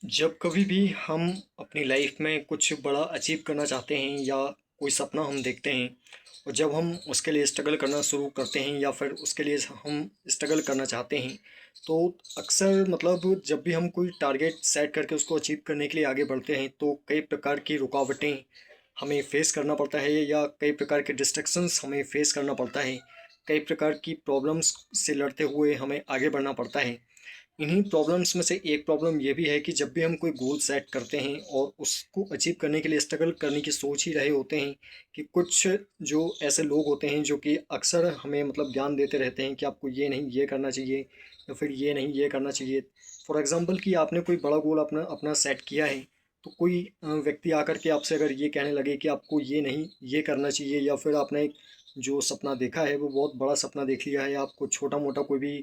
जब कभी भी हम अपनी लाइफ में कुछ बड़ा अचीव करना चाहते हैं या कोई सपना हम देखते हैं और जब हम उसके लिए स्ट्रगल करना शुरू करते हैं या फिर उसके लिए हम स्ट्रगल करना चाहते हैं तो अक्सर मतलब जब भी हम कोई टारगेट सेट करके उसको अचीव करने के लिए आगे बढ़ते हैं तो कई प्रकार की रुकावटें हमें फेस करना पड़ता है या कई प्रकार के डिस्ट्रक्शंस हमें फेस करना पड़ता है। कई प्रकार की प्रॉब्लम्स से लड़ते हुए हमें आगे बढ़ना पड़ता है। इन्हीं प्रॉब्लम्स में से एक प्रॉब्लम ये भी है कि जब भी हम कोई गोल सेट करते हैं और उसको अचीव करने के लिए स्ट्रगल करने की सोच ही रहे होते हैं कि कुछ जो ऐसे लोग होते हैं जो कि अक्सर हमें मतलब ज्ञान देते रहते हैं कि आपको ये नहीं ये करना चाहिए या फिर ये नहीं ये करना चाहिए। फॉर एग्ज़ाम्पल कि आपने कोई बड़ा गोल अपना अपना सेट किया है तो कोई व्यक्ति आकर के आपसे अगर ये कहने लगे कि आपको ये नहीं ये करना चाहिए या फिर आपने एक जो सपना देखा है वो बहुत बड़ा सपना देख लिया है, आपको छोटा मोटा कोई भी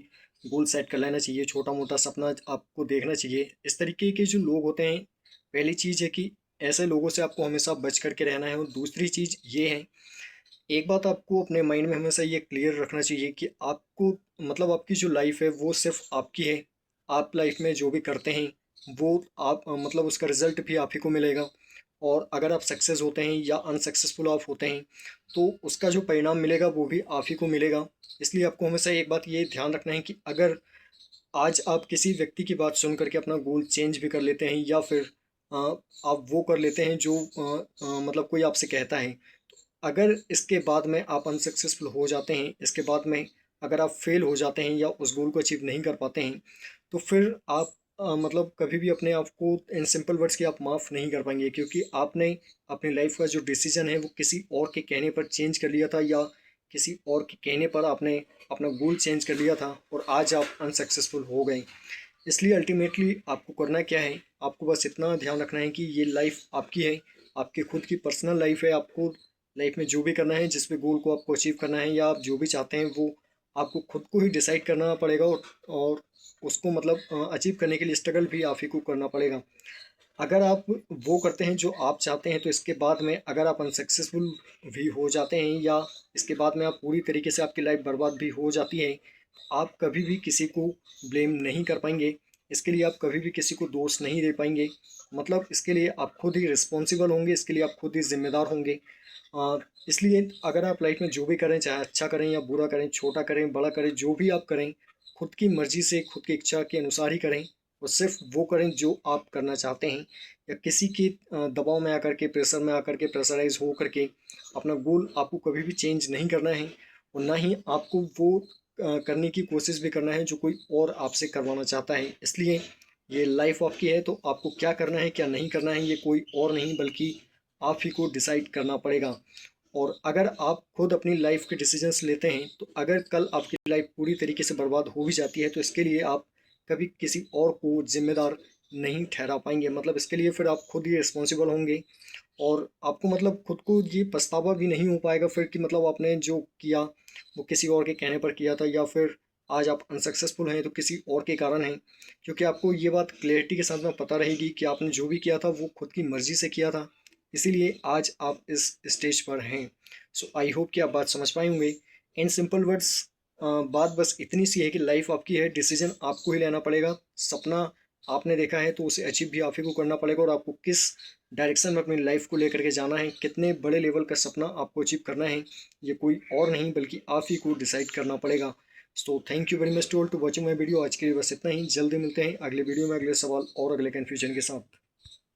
गोल सेट कर लेना चाहिए, छोटा मोटा सपना आपको देखना चाहिए। इस तरीके के जो लोग होते हैं, पहली चीज़ है कि ऐसे लोगों से आपको हमेशा बच कर के रहना है और दूसरी चीज़ ये है, एक बात आपको अपने माइंड में हमेशा ये क्लियर रखना चाहिए कि आपको मतलब आपकी जो लाइफ है वो सिर्फ आपकी है। आप लाइफ में जो भी करते हैं वो आप मतलब उसका रिजल्ट भी आप ही को मिलेगा। और अगर आप सक्सेस होते हैं या अनसक्सेसफुल आप होते हैं तो उसका जो परिणाम मिलेगा वो भी आप ही को मिलेगा। इसलिए आपको हमेशा एक बात ये ध्यान रखना है कि अगर आज आप किसी व्यक्ति की बात सुन करके अपना गोल चेंज भी कर लेते हैं या फिर आप वो कर लेते हैं जो मतलब कोई आपसे कहता है, अगर इसके बाद में आप अनसक्सेसफुल हो जाते हैं, इसके बाद में अगर आप फेल हो जाते हैं या उस गोल को अचीव नहीं कर पाते हैं तो फिर आप मतलब कभी भी अपने आप को इन सिंपल वर्ड्स की आप माफ़ नहीं कर पाएंगे, क्योंकि आपने अपनी लाइफ का जो डिसीजन है वो किसी और के कहने पर चेंज कर लिया था या किसी और के कहने पर आपने अपना गोल चेंज कर लिया था और आज आप अनसक्सेसफुल हो गए। इसलिए अल्टीमेटली आपको करना क्या है, आपको बस इतना ध्यान रखना है कि ये लाइफ आपकी है, आपकी खुद की पर्सनल लाइफ है। आपको लाइफ में जो भी करना है, जिस भी गोल को आपको अचीव करना है या आप जो भी चाहते हैं वो आपको खुद को ही डिसाइड करना पड़ेगा और उसको मतलब अचीव करने के लिए स्ट्रगल भी आप ही को करना पड़ेगा। अगर आप वो करते हैं जो आप चाहते हैं तो इसके बाद में अगर आप अनसक्सेसफुल भी हो जाते हैं या इसके बाद में आप पूरी तरीके से आपकी लाइफ बर्बाद भी हो जाती है, आप कभी भी किसी को ब्लेम नहीं कर पाएंगे। इसके लिए आप कभी भी किसी को दोष नहीं दे पाएंगे। मतलब इसके लिए आप खुद ही रिस्पॉन्सिबल होंगे, इसके लिए आप खुद ही जिम्मेदार होंगे। इसलिए अगर आप लाइफ में जो भी करें, चाहे अच्छा करें या बुरा करें, छोटा करें बड़ा करें, जो भी आप करें खुद की मर्जी से खुद की इच्छा के अनुसार ही करें और सिर्फ वो करें जो आप करना चाहते हैं। या किसी के दबाव में आकर के, प्रेशर में आकर के, प्रेशराइज हो करके अपना गोल आपको कभी भी चेंज नहीं करना है और ना ही आपको वो करने की कोशिश भी करना है जो कोई और आपसे करवाना चाहता है। इसलिए ये लाइफ आपकी है तो आपको क्या करना है क्या नहीं करना है ये कोई और नहीं बल्कि आप ही को डिसाइड करना पड़ेगा। और अगर आप खुद अपनी लाइफ के डिसीजंस लेते हैं तो अगर कल आपकी लाइफ पूरी तरीके से बर्बाद हो भी जाती है तो इसके लिए आप कभी किसी और को जिम्मेदार नहीं ठहरा पाएंगे। मतलब इसके लिए फिर आप खुद ही रिस्पॉन्सिबल होंगे और आपको मतलब खुद को ये पछतावा भी नहीं हो पाएगा फिर कि मतलब आपने जो किया वो किसी और के कहने पर किया था या फिर आज आप अनसक्सेसफुल हैं तो किसी और के कारण हैं। क्योंकि आपको ये बात क्लैरिटी के साथ में पता रहेगी कि आपने जो भी किया था वो खुद की मर्ज़ी से किया था, इसीलिए आज आप इस स्टेज पर हैं। सो आई होप कि आप बात समझ पाए होंगे। इन सिंपल वर्ड्स बात बस इतनी सी है कि लाइफ आपकी है, डिसीजन आपको ही लेना पड़ेगा। सपना आपने देखा है तो उसे अचीव भी आप ही को करना पड़ेगा और आपको किस डायरेक्शन में अपनी लाइफ को लेकर के जाना है, कितने बड़े लेवल का सपना आपको अचीव करना है, ये कोई और नहीं बल्कि आप ही को डिसाइड करना पड़ेगा। So thank you very much to all to watching my video. आज के लिए बस इतना ही, जल्दी मिलते हैं अगले वीडियो में अगले सवाल और अगले कन्फ्यूजन के साथ।